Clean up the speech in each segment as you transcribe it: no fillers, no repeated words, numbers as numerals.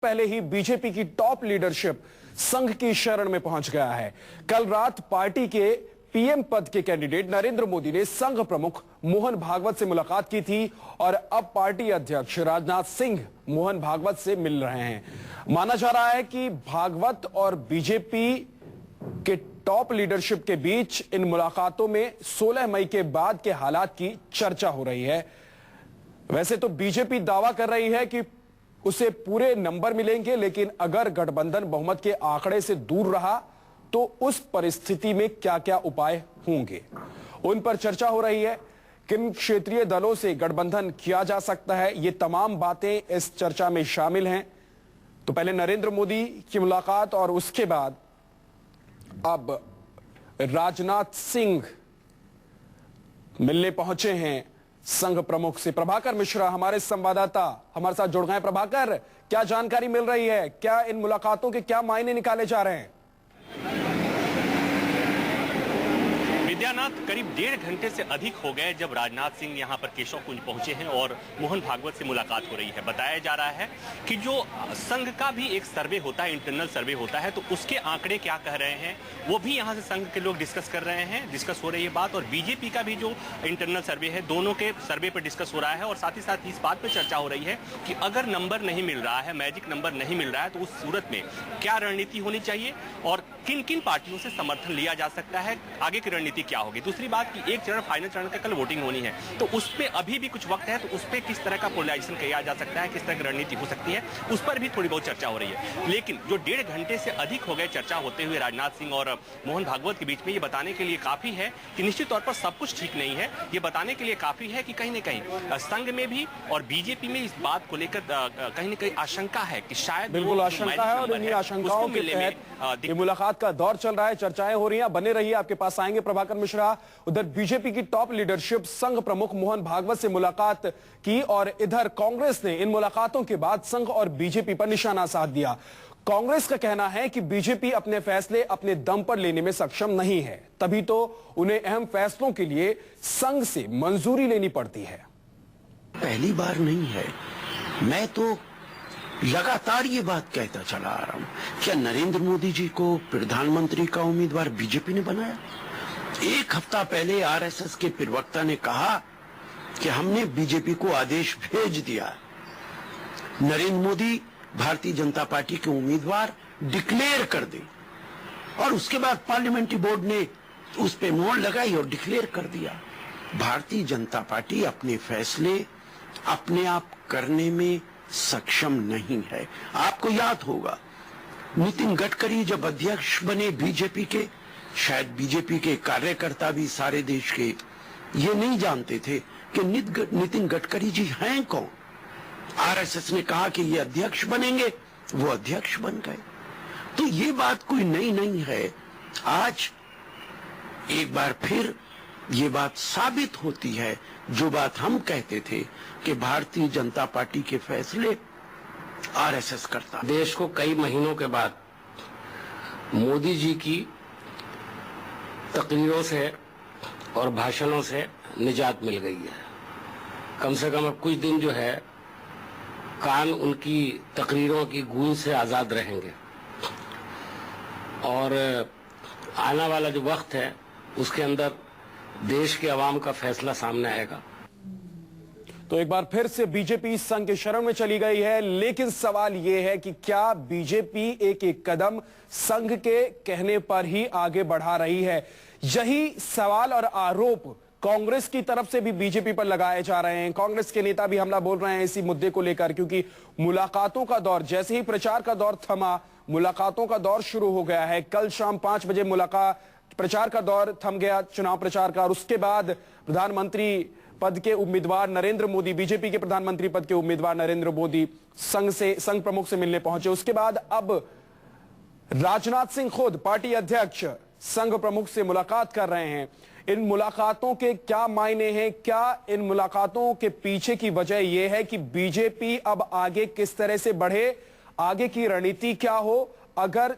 पहले ही बीजेपी की top leadership संघ की शरण में पहुंच गया है। कल रात पार्टी के पीएम पद के कैंडिडेट नरेंद्र मोदी ने संघ प्रमुख मोहन भागवत से मुलाकात की थी और अब पार्टी अध्यक्ष राजनाथ सिंह मोहन भागवत से मिल रहे हैं। माना जा रहा है कि भागवत और बीजेपी के टॉप लीडरशिप के बीच इन मुलाकातों में 16 मई के बाद के हालात की चर्चा हो रही है। वैसे तो बीजेपी दावा कर रही है कि उसे पूरे नंबर मिलेंगे, लेकिन अगर गठबंधन बहुमत के आंकड़े से दूर रहा तो उस परिस्थिति में क्या क्या उपाय होंगे, उन पर चर्चा हो रही है। किन क्षेत्रीय दलों से गठबंधन किया जा सकता है, ये तमाम बातें इस चर्चा में शामिल हैं। तो पहले नरेंद्र मोदी की मुलाकात और उसके बाद अब राजनाथ सिंह मिलने पहुंचे हैं संघ प्रमुख से। प्रभाकर मिश्रा हमारे संवाददाता हमारे साथ जुड़ गए। प्रभाकर, क्या जानकारी मिल रही है, क्या इन मुलाकातों के क्या मायने निकाले जा रहे हैं? विद्यानाथ, करीब 1.5 घंटे से अधिक हो गए जब राजनाथ सिंह यहां पर केशव कुंज पहुंचे हैं और मोहन भागवत से मुलाकात हो रही है। बताया जा रहा है कि जो संघ का भी एक सर्वे होता है, इंटरनल सर्वे होता है, तो उसके आंकड़े क्या कह रहे हैं वो भी यहां से संघ के लोग डिस्कस कर रहे हैं, डिस्कस हो रही है बात। और बीजेपी का भी जो इंटरनल सर्वे है, दोनों के सर्वे पर डिस्कस हो रहा है। और साथ ही साथ इस बात पर चर्चा हो रही है कि अगर नंबर नहीं मिल रहा है, मैजिक नंबर नहीं मिल रहा है, तो उस सूरत में क्या रणनीति होनी चाहिए और किन किन पार्टियों से समर्थन लिया जा सकता है, आगे की रणनीति क्या होगी। दूसरी बात कि एक चरण, फाइनल चरण का कल वोटिंग होनी है, तो उस पर अभी भी कुछ वक्त है, तो उस पर किस तरह का पोलराइजेशन किया जा सकता है, किस तरह की रणनीति हो सकती है, उस पर भी थोड़ी बहुत चर्चा हो रही है। लेकिन जो 1.5 घंटे से अधिक हो गए चर्चा होते हुए राजनाथ सिंह और मोहन भागवत के बीच में, ये बताने के लिए काफी है कि निश्चित तौर पर सब कुछ ठीक नहीं है। ये बताने के लिए काफी है कि कहीं न कहीं संघ में भी और बीजेपी में इस बात को लेकर कहीं न कहीं आशंका है कि शायद बिल्कुल आशंका है और इन्हीं आशंकाओं के तहत ये मुलाकात का दौर चल रहा है, चर्चाएं हो रही हैं। बने रहिए, आपके पास आएंगे प्रभाकर मिश्रा। उधर बीजेपी की टॉप लीडरशिप संघ प्रमुख मोहन भागवत से मुलाकात की और इधर कांग्रेस ने इन मुलाकातों के बाद संघ और बीजेपी पर निशाना साध दिया। कांग्रेस का कहना है कि बीजेपी अपने फैसले अपने दम पर लेने में सक्षम नहीं है, तभी तो उन्हें अहम फैसलों के लिए संघ से मंजूरी लेनी पड़ती है। पहली बार नहीं है, मैं तो लगातार ये बात कहता चला आ रहा हूं। क्या नरेंद्र मोदी जी को प्रधानमंत्री का उम्मीदवार बीजेपी ने बनाया? 1 हफ्ता पहले आरएसएस के प्रवक्ता ने कहा कि हमने बीजेपी को आदेश भेज दिया, नरेंद्र मोदी भारतीय जनता पार्टी के उम्मीदवार डिक्लेयर कर दे। और उसके बाद पार्लियामेंट्री बोर्ड ने उस पे मोहर लगाई और डिक्लेयर कर दिया। भारतीय जनता पार्टी अपने फैसले अपने आप करने में सक्षम नहीं है। आपको याद होगा, नितिन गडकरी जब अध्यक्ष बने बीजेपी के, शायद बीजेपी के कार्यकर्ता भी सारे देश के ये नहीं जानते थे कि नितिन गडकरी जी हैं कौन। आरएसएस ने कहा कि ये अध्यक्ष बनेंगे, वो अध्यक्ष बन गए। तो ये बात कोई नई नहीं है। आज एक बार फिर ये बात साबित होती है, जो बात हम कहते थे कि भारतीय जनता पार्टी के फैसले आरएसएस करता। देश को कई महीनों के बाद मोदी जी की तकरीरों से और भाषणों से निजात मिल गई है। कम से कम अब कुछ दिन जो है कान उनकी तकरीरों की गूंज से आजाद रहेंगे और आने वाला जो वक्त है उसके अंदर देश के अवाम का फैसला सामने आएगा। तो एक बार फिर से बीजेपी संघ के शरण में चली गई है, लेकिन सवाल यह है कि क्या बीजेपी एक एक कदम संघ के कहने पर ही आगे बढ़ा रही है? यही सवाल और आरोप कांग्रेस की तरफ से भी बीजेपी पर लगाए जा रहे हैं। कांग्रेस के नेता भी हमला बोल रहे हैं इसी मुद्दे को लेकर, क्योंकि मुलाकातों का दौर, जैसे ही प्रचार का दौर थमा, मुलाकातों का दौर शुरू हो गया है। कल शाम 5 बजे प्रचार का दौर थम गया, चुनाव प्रचार का, और उसके बाद प्रधानमंत्री पद के उम्मीदवार नरेंद्र मोदी, बीजेपी के प्रधानमंत्री पद के उम्मीदवार नरेंद्र मोदी संघ प्रमुख से मिलने पहुंचे। उसके बाद अब राजनाथ सिंह खुद पार्टी अध्यक्ष संघ प्रमुख से मुलाकात कर रहे हैं। इन मुलाकातों के क्या मायने हैं? क्या इन मुलाकातों के पीछे की वजह यह है कि बीजेपी अब आगे किस तरह से बढ़े, आगे की रणनीति क्या हो? अगर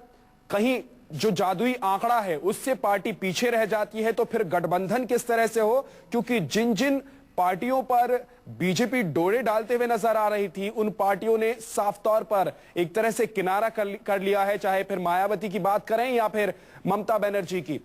कहीं जो जादुई आंकड़ा है उससे पार्टी पीछे रह जाती है तो फिर गठबंधन किस तरह से हो? क्योंकि जिन जिन पार्टियों पर बीजेपी डोरे डालते हुए नजर आ रही थी, उन पार्टियों ने साफ तौर पर एक तरह से किनारा कर लिया है, चाहे फिर मायावती की बात करें या फिर ममता बनर्जी की।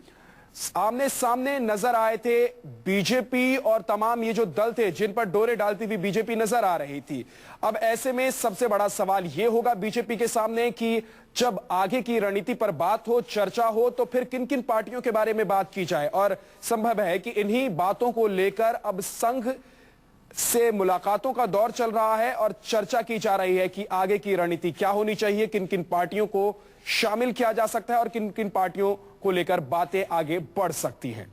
आमने सामने नजर आए थे बीजेपी और तमाम ये जो दल थे जिन पर डोरे डालती हुई बीजेपी नजर आ रही थी। अब ऐसे में सबसे बड़ा सवाल यह होगा बीजेपी के सामने कि जब आगे की रणनीति पर बात हो, चर्चा हो, तो फिर किन किन पार्टियों के बारे में बात की जाए। और संभव है कि इन्हीं बातों को लेकर अब संघ से मुलाकातों का दौर चल रहा है और चर्चा की जा रही है कि आगे की रणनीति क्या होनी चाहिए, किन किन पार्टियों को शामिल किया जा सकता है और किन किन पार्टियों को लेकर बातें आगे बढ़ सकती हैं।